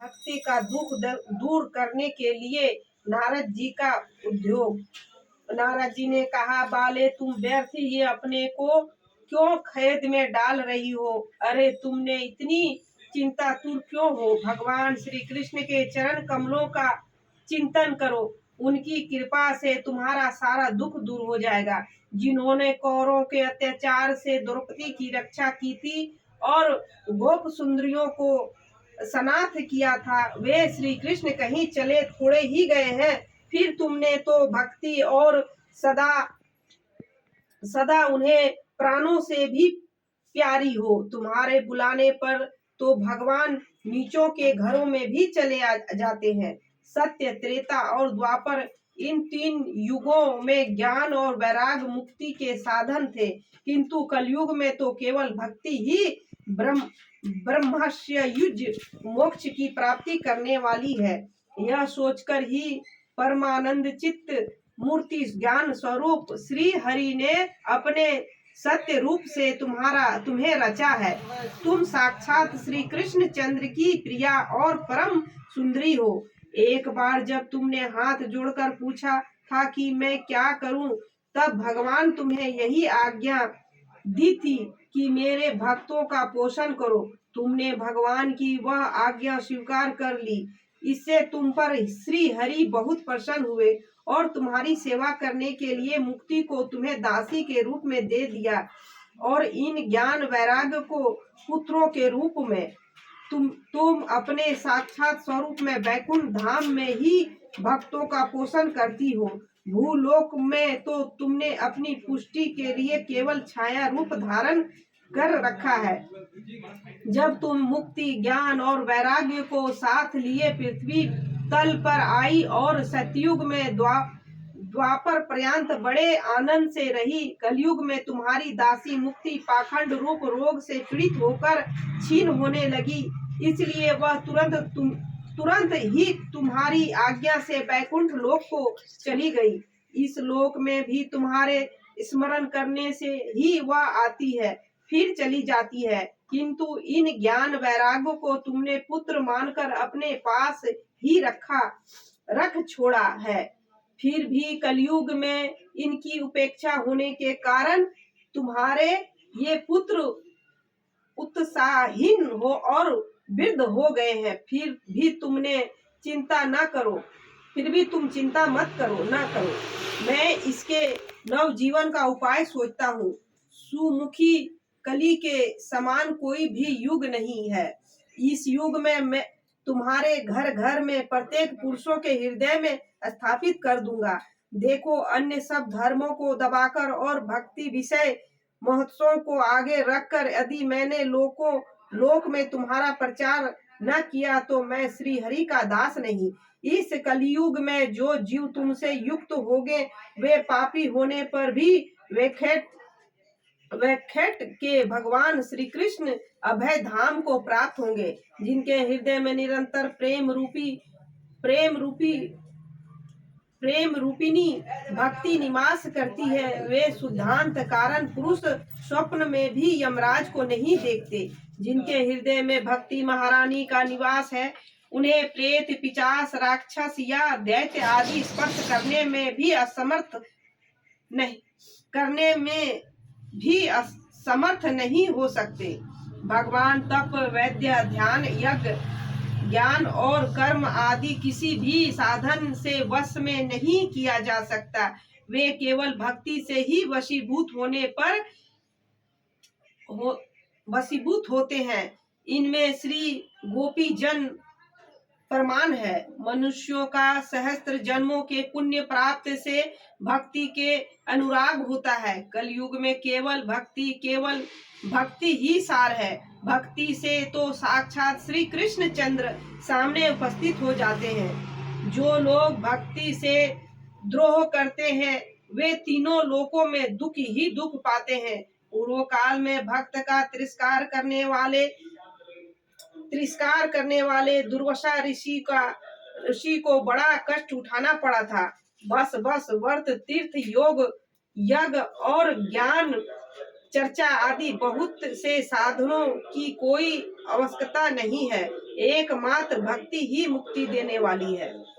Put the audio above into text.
भक्ति का दुख दूर करने के लिए नारद जी का उद्योग। नारद जी ने कहा, बाले तुम व्यर्थ ही अपने को क्यों खेद में डाल रही हो? अरे तुमने इतनी चिंतातुर क्यों हो? भगवान श्री कृष्ण के चरण कमलों का चिंतन करो, उनकी कृपा से तुम्हारा सारा दुख दूर हो जाएगा। जिन्होंने कौरवों के अत्याचार से द्रौपदी की रक्षा की थी और गोप सुंदरियों को सनाथ किया था, वे श्री कृष्ण कहीं चले थोड़े ही गए हैं। फिर तुमने तो भक्ति और सदा सदा उन्हें प्राणों से भी प्यारी हो। तुम्हारे बुलाने पर तो भगवान नीचों के घरों में भी चले जाते हैं। सत्य, त्रेता और द्वापर, इन 3 युगों में ज्ञान और वैराग मुक्ति के साधन थे, किंतु कलयुग में तो केवल भक्ति ही ब्रह्मस्य युज मोक्ष की प्राप्ति करने वाली है। यह सोचकर ही परमानंद चित्त मूर्ति ज्ञान स्वरूप श्री हरि ने अपने सत्य रूप से तुम्हें रचा है। तुम साक्षात श्री कृष्ण चंद्र की प्रिया और परम सुंदरी हो। एक बार जब तुमने हाथ जोड़कर पूछा था कि मैं क्या करूं, तब भगवान तुम्हें यही आज्ञा दी थी कि मेरे भक्तों का पोषण करो। तुमने भगवान की वह आज्ञा स्वीकार कर ली। इससे तुम पर श्री हरि बहुत प्रसन्न हुए और तुम्हारी सेवा करने के लिए मुक्ति को तुम्हें दासी के रूप में दे दिया और इन ज्ञान वैराग्य को पुत्रों के रूप में। तुम अपने साक्षात स्वरूप में वैकुंठ धाम में ही भक्तों का पोषण करती हो। भूलोक में तो तुमने अपनी पुष्टि के लिए केवल छाया रूप धारण कर रखा है। जब तुम मुक्ति, ज्ञान और वैराग्य को साथ लिए पृथ्वी तल पर आई और सतयुग में द्वापर पर्यंत बड़े आनंद से रही, कलयुग में तुम्हारी दासी मुक्ति पाखंड रूप रोग से पीड़ित होकर क्षीण होने लगी, इसलिए वह तुरंत ही तुम्हारी आज्ञा से वैकुंठ लोक को चली गई। इस लोक में भी तुम्हारे स्मरण करने से ही वह आती है, फिर चली जाती है, किंतु इन ज्ञान वैराग्य को तुमने पुत्र मानकर अपने पास ही रख छोड़ा है। फिर भी कलयुग में इनकी उपेक्षा होने के कारण तुम्हारे ये पुत्र उत्साहहीन हो और वृद्ध हो गए हैं। फिर भी तुम चिंता मत करो, ना करो। मैं इसके नवजीवन का उपाय सोचता हूँ। सुमुखी कली के समान कोई भी युग नहीं है। इस युग में मैं तुम्हारे घर घर में प्रत्येक पुरुषों के हृदय में स्थापित कर दूंगा। देखो, अन्य सब धर्मों को दबाकर और भक्ति विषय महोत्सव को आगे रखकर यदि मैंने लोक में तुम्हारा प्रचार न किया तो मैं श्री हरि का दास नहीं। इस कलयुग में जो जीव तुमसे युक्त होंगे वे पापी होने पर भी वैखेट के भगवान श्री कृष्ण अभय धाम को प्राप्त होंगे। जिनके हृदय में निरंतर प्रेम रूपिणी भक्ति निवास करती है, वे शुद्धांत कारण पुरुष स्वप्न में भी यमराज को नहीं देखते। जिनके हृदय में भक्ति महारानी का निवास है, उन्हें प्रेत, पिशाच, राक्षस या दैत्य आदि स्पर्श करने में भी असमर्थ नहीं हो सकते। भगवान तप, वैद्य, ध्यान, यज्ञ, ज्ञान और कर्म आदि किसी भी साधन से वश में नहीं किया जा सकता। वे केवल भक्ति से ही वशीभूत होते हैं। इनमें श्री गोपी जन प्रमाण है। मनुष्यों का सहस्त्र जन्मों के पुण्य प्राप्त से भक्ति के अनुराग होता है। कलयुग में केवल भक्ति ही सार है। भक्ति से तो साक्षात श्री कृष्ण चंद्र सामने उपस्थित हो जाते हैं। जो लोग भक्ति से द्रोह करते हैं वे तीनों लोकों में दुख ही दुख पाते हैं। पूर्व काल में भक्त का तिरस्कार करने वाले दुर्वासा ऋषि को बड़ा कष्ट उठाना पड़ा था। बस व्रत, तीर्थ, योग, यज्ञ और ज्ञान चर्चा आदि बहुत से साधनों की कोई आवश्यकता नहीं है। एकमात्र भक्ति ही मुक्ति देने वाली है।